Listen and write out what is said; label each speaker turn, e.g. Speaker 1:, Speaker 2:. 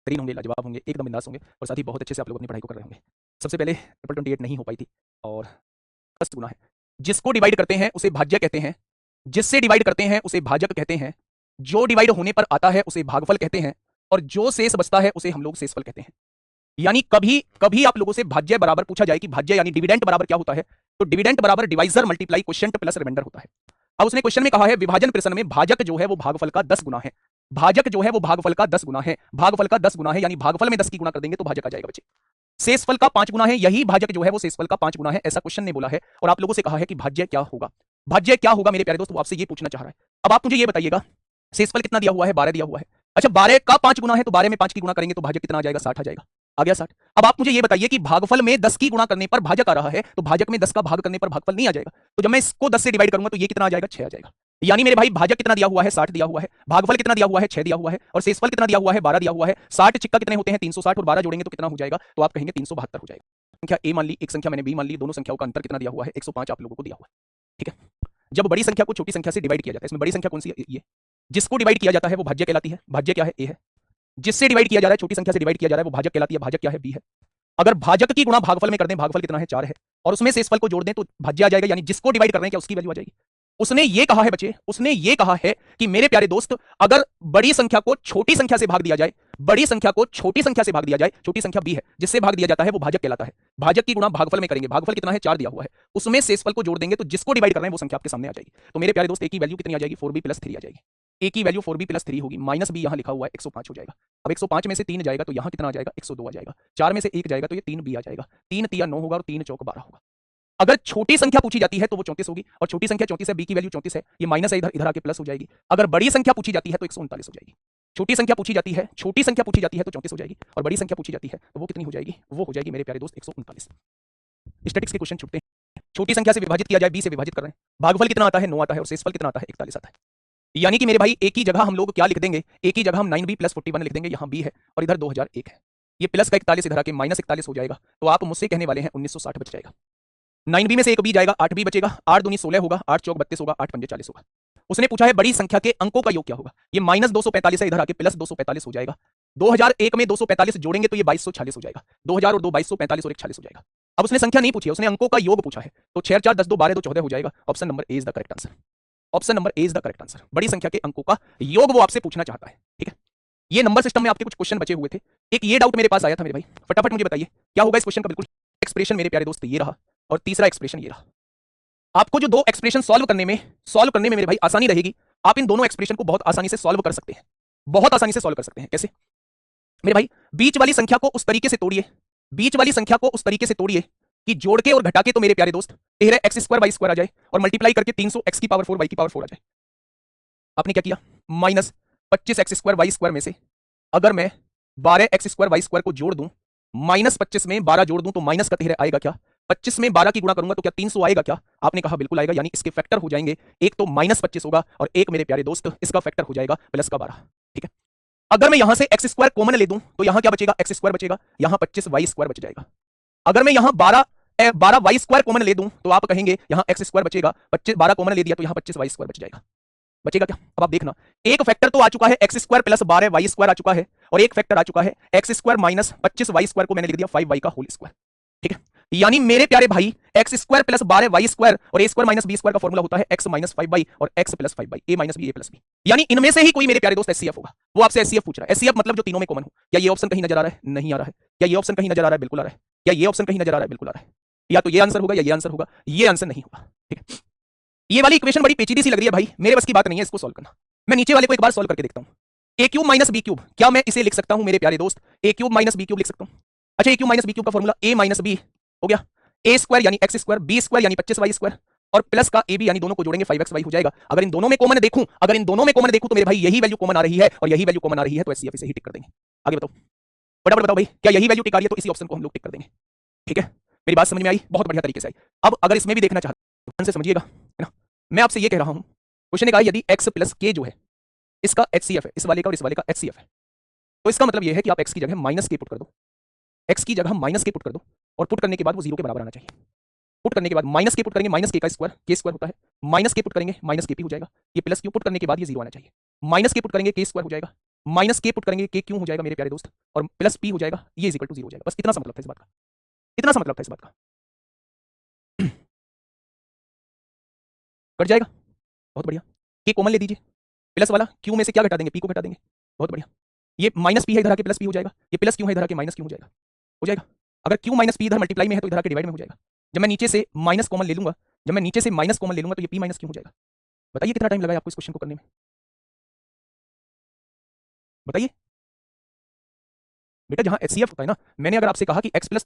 Speaker 1: बेहतरीन होंगे, लाजवाब होंगे, एकदम बिंदास होंगे और साथ ही बहुत अच्छे से आप लोग अपनी पढ़ाई को कर रहे होंगे। सबसे पहले ट्रिपल 28 नहीं हो पाई थी और अस्त गुना है। जिसको डिवाइड करते हैं उसे भाज्य कहते हैं, जिससे डिवाइड करते हैं उसे भाजक कहते हैं, जो डिवाइड होने पर आता है उसे भागफल कहते हैं और जो शेष बचता है उसे हम लोग शेषफल कहते हैं। यानी कभी कभी आप लोगों से भाज्य बराबर पूछा जाए कि भाज्य यानी डिविडेंड बराबर क्या होता है, तो डिविडेंड बराबर divisor multiply quotient plus remainder होता है। अब उसने क्वेश्चन में कहा है विभाजन प्रश्न में भाजक जो है वो भागफल का 10 गुना है, भाजक जो है वो भागफल का 10 गुना है, भागफल का 10 गुना है, यानी भागफल में 10 की गुना कर देंगे तो भाजक आ जाएगा बच्चे। शेषफल का 5 गुना है, यही भाजक जो है वो शेषफल का 5 गुना है, ऐसा क्वेश्चन ने बोला है और आप लोगों से कहा है कि भाज्य क्या होगा। भाज्य क्या होगा मेरे प्यारे दोस्त, वो आपसे ये पूछना चाह रहा है। अब आप मुझे ये बताइएगा शेषफल कितना दिया हुआ है, 12 दिया हुआ है। अच्छा 12 का 5 गुना है तो 12 में 5 की गुना करेंगे तो भाजक कितना आ जाएगा, 60 आ जाएगा। आ गया 60। अब आप मुझे ये बताइए कि भागफल में 10 की गुणा करने पर भाजक आ रहा है, तो भाजक में 10 का भाग करने पर भागफल नहीं आ जाएगा। तो जब मैं इसको 10 से डिवाइड करूंगा तो ये कितना आ जाएगा, 6 आ जाएगा। यानी मेरे भाई भाजक कितना दिया हुआ है, 60 दिया हुआ है, भागफल कितना दिया हुआ है, 6 दिया हुआ है और शेषफल कितना दिया हुआ है, 12 दिया हुआ है। 60 चिक्का कितने होते हैं, 360 और 12 जोड़ेंगे तो कितना हो जाएगा, तो आप कहेंगे 372 हो जाएगा। संख्या ए मान ली, एक संख्या मैंने बी मान ली, दोनों संख्याओं का अंतर कितना दिया हुआ है, 105 आप लोगों को दिया हुआ है। ठीक है। जब बड़ी संख्या को छोटी संख्या से डिवाइड किया जाता है, इसमें बड़ी संख्या कौन सी है, ये जिसको डिवाइड किया जाता है वो भाज्य कहलाती है। भाज्य क्या है, ए है। जिससे डिवाइड किया जा रहा है, छोटी संख्या से डिवाइड किया जा रहा है, वो भाजक कहलाती है। भाजक क्या है, बी है। अगर भाजक की गुणा भागफल में कर दें, भागफल कितना है, 4 है, और उसमें शेषफल को जोड़ दें तो भाज्य आ जाएगा, यानी जिसको डिवाइड कर रहे हैं क्या उसकी वैल्यू आ जाएगी। उसने ये कहा है बच्चे, उसने ये कहा है कि मेरे प्यारे दोस्त अगर बड़ी संख्या को छोटी संख्या से भाग दिया जाए, बड़ी संख्या को छोटी संख्या से भाग दिया जाए, छोटी संख्या बी है, जिससे भाग दिया जाता है वो भाजक कहलाता है। भाजक की गुणा भागफल में करेंगे, भागफल कितना है, 4 दिया हुआ है, उसमें शेषफल को जोड़ देंगे तो जिसको डिवाइड कर रहे हैं वो संख्या आपके सामने आ जाएगी। तो मेरे प्यारे दोस्त ए की वैल्यू कितनी आ जाएगी, 4b + 3 आ जाएगी। ए की वैल्यू 4b + 3 होगी, माइनस बी यहां लिखा हुआ है 105 हो जाएगा। अब 105 में से 3 जाएगा तो यहां कितना आ जाएगा, 102 आ जाएगा। 4 में से 1 जाएगा तो ये 3b आ जाएगा। 3 तिया 9 होगा और 3 चौक 12 होगा। अगर छोटी संख्या पूछी जाती है तो वो 34 होगी और छोटी संख्या 34 है, बी की वैल्यू 34 है, ये माइनस है, इधर इधर आके प्लस हो जाएगी। अगर बड़ी संख्या पूछी जाती है तो 139 हो जाएगी। छोटी संख्या पूछी जाती है, छोटी संख्या पूछी जाती है तो 34 हो जाएगी और बड़ी संख्या पूछी जाती है तो वो कितनी हो जाएगी, वो हो जाएगी मेरे प्यारे दोस्त 139। स्टैटिक्स के क्वेश्चन छूटते हैं। छोटी संख्या से विभाजित किया जाए, बी से विभाजित कर रहे हैं, भागफल कितना आता है, 9 आता है और शेषफल कितना आता है, 41 आता है। यानी कि मेरे भाई एक ही जगह हम लोग क्या लिख देंगे, एक ही जगह हम 9b + 41 लिख देंगे, यहाँ b है और इधर 2001 है। ये प्लस का 41 इधर आके माइनस 41 हो जाएगा, तो आप मुझसे कहने वाले हैं 1960 बच जाएगा। 9b में से एक b जाएगा, 8b बचेगा, 8 दूनी 16 होगा, 8 चौक 32 होगा, 8 पंजे 40 होगा। उसने पूछा है बड़ी संख्या के अंकों का योग क्या होगा, ये माइनस 245 है, इधर आके प्लस 245 हो जाएगा। 2001 में 245 जोड़ेंगे तो ये 2246 हो जाएगा। 2000 और 2 2245 और 1 40 हो जाएगा। अब उसने संख्या नहीं पूछी है, उसने अंकों का योग पूछा है, तो 6 4 10 2 12 2 14 हो जाएगा। Option number A is the correct answer. Option number A is the correct answer. बड़ी संख्या के अंकों का योग वो आपसे पूछना चाहता है। ठीक है, ये नंबर सिस्टम में आपके कुछ क्वेश्चन बचे हुए थे। एक ये डाउट मेरे पास आया था मेरे भाई, फटाफट मुझे बताइए क्या होगा इस क्वेश्चन का। बिल्कुल एक्सप्रेशन मेरे प्यारे दोस्त ये रहा और तीसरा एक्सप्रेशन ये रहा। आपको जो दो एक्सप्रेशन सॉल्व करने में मेरे भाई आसानी रहेगी, आप इन दोनों एक्सप्रेशन को बहुत आसानी से सॉल्व कर सकते हैं, बहुत आसानी से सॉल्व कर सकते हैं। कैसे मेरे भाई, बीच वाली संख्या को उस तरीके से तोड़िए, बीच वाली संख्या को उस तरीके से तोड़िए कि जोड़ के और घटा के तो मेरे प्यारे दोस्त 13x² y² आ जाए और मल्टीप्लाई करके 300x⁴ y⁴ आ जाए। आपने क्या किया, माइनस 25x² y² में से अगर मैं 12x² y² को जोड़ दूं, माइनस 25 में 12 जोड़ दूं तो माइनस का 13 आएगा क्या, 25 में 12 की गुणा करूंगा तो क्या 300 आएगा क्या। आपने कहा बिल्कुल आएगा, यानी इसके फैक्टर हो जाएंगे, एक तो माइनस 25 होगा और एक मेरे प्यारे दोस्त इसका फैक्टर हो जाएगा प्लस का 12। ठीक है, अगर मैं यहां से x² कॉमन ले दूं तो यहां क्या बचेगा, x² बचेगा, यहां 25y² बच जाएगा। अगर मैं यहां 12y² कॉमन ले दूं तो आप कहेंगे यहां x² बचेगा, 12 कॉमन ले दिया तो यहां 25y² बच जाएगा। बचेगा क्या, अब आप देखना, एक फैक्टर तो आ चुका है x² + 12y² आ चुका है और एक फैक्टर आ चुका है x² - 25y² को मैंने लिख दिया 5y का होल स्क्वायर। ठीक है, यानी मेरे प्यारे भाई x² + 12y² और a² - b² का फॉर्मूला होता है x - 5y और x + 5y, a - b a + b। यानी इनमें से ही कोई मेरे प्यारे दोस्त एचसीएफ होगा। वो आपसे एचसीएफ पूछ रहा है, एचसीएफ मतलब जो तीनों में कॉमन हो। क्या ये ऑप्शन कहीं नजर आ रहा है, नहीं आ रहा है। क्या ये ऑप्शन कहीं नजर आ रहा है, बिल्कुल आ रहा है। क्या ये ऑप्शन कहीं नजर आ रहा है, बिल्कुल आ रहा है। या तो ये आंसर होगा या ये आंसर होगा, ये आंसर नहीं होगा। ठीक है, ये वाली इक्वेशन बड़ी पेचीदी सी लग रही है भाई, मेरे बस की बात नहीं है इसको सॉल्व करना। मैं नीचे वाले को एक बार सॉल्व करके देखता हूं। a³ - b³, क्या मैं इसे लिख सकता हूं मेरे प्यारे दोस्त, a³ - b³ लिख सकता हूं। अच्छा, a³ - b³ का फॉर्मूला a - b हो गया, a² यानी x², b² यानी 25y² और प्लस का ab यानी दोनों को जोड़ेंगे 5xy हो जाएगा। अगर इन दोनों में कॉमन देखूं, अगर इन दोनों में कॉमन देखूं तो मेरे भाई यही वैल्यू कॉमन आ रही है और यही वैल्यू कॉमन आ रही है, तो एचसीएफ इसे ही टिक कर देंगे। आगे बताओ, फटाफट बताओ भाई, क्या यही वैल्यू टिक आ रही है तो इसी ऑप्शन को हम लोग टिक कर देंगे। ठीक है, मेरी बात समझ में आई, बहुत बढ़िया तरीके से आई। अब अगर इसमें भी देखना चाहते हैं ध्यान से समझिएगा, है ना। मैं आपसे ये कह रहा हूं, क्वेश्चन ने कहा यदि x + k जो है इसका एचसीएफ है, इस वाले का और इस वाले का एचसीएफ है, तो इसका मतलब ये है कि आप x की जगह -k पुट कर दो, x की जगह -k पुट कर दो और पुट करने के बाद वो 0 के बराबर आना चाहिए। पुट करने के बाद -k पुट करेंगे, -k का स्क्वायर, k² होता है, -k पुट करेंगे -kp हो जाएगा, ये प्लस q पुट करने के बाद ये 0 आना चाहिए, -k पुट करेंगे k² हो जाएगा, माइनस के पुट करेंगे, के क्यों हो जाएगा मेरे प्यारे दोस्त, और प्लस पी हो जाएगा, ये इज इक्वल टू 0 हो जाएगा। बस इतना सा मतलब था इस बात का, इतना सा मतलब था इस बात का। कट जाएगा, बहुत बढ़िया। के कॉमन ले दीजिए, प्लस वाला क्यू में से क्या घटा देंगे, पी को घटा देंगे, बहुत बढ़िया। ये माइनस पी है इधर आके प्लस पी हो जाएगा, ये प्लस क्यू है इधर आके माइनस क्यू हो जाएगा, हो जाएगा। अगर क्यू माइनस पी इधर मल्टीप्लाई में है तो इधर आके डिवाइड में हो जाएगा। जब मैं नीचे से माइनस कॉमन ले लूंगा, जब मैं नीचे से माइनस कॉमन ले लूंगा तो ये पी माइनस क्यू हो जाएगा। बताइए कितना टाइम लगा है आपको इस क्वेश्चन को करने में, बताइए बेटा। जहां एचसीएफ होता है ना, मैंने अगर आपसे कहा कि x प्लस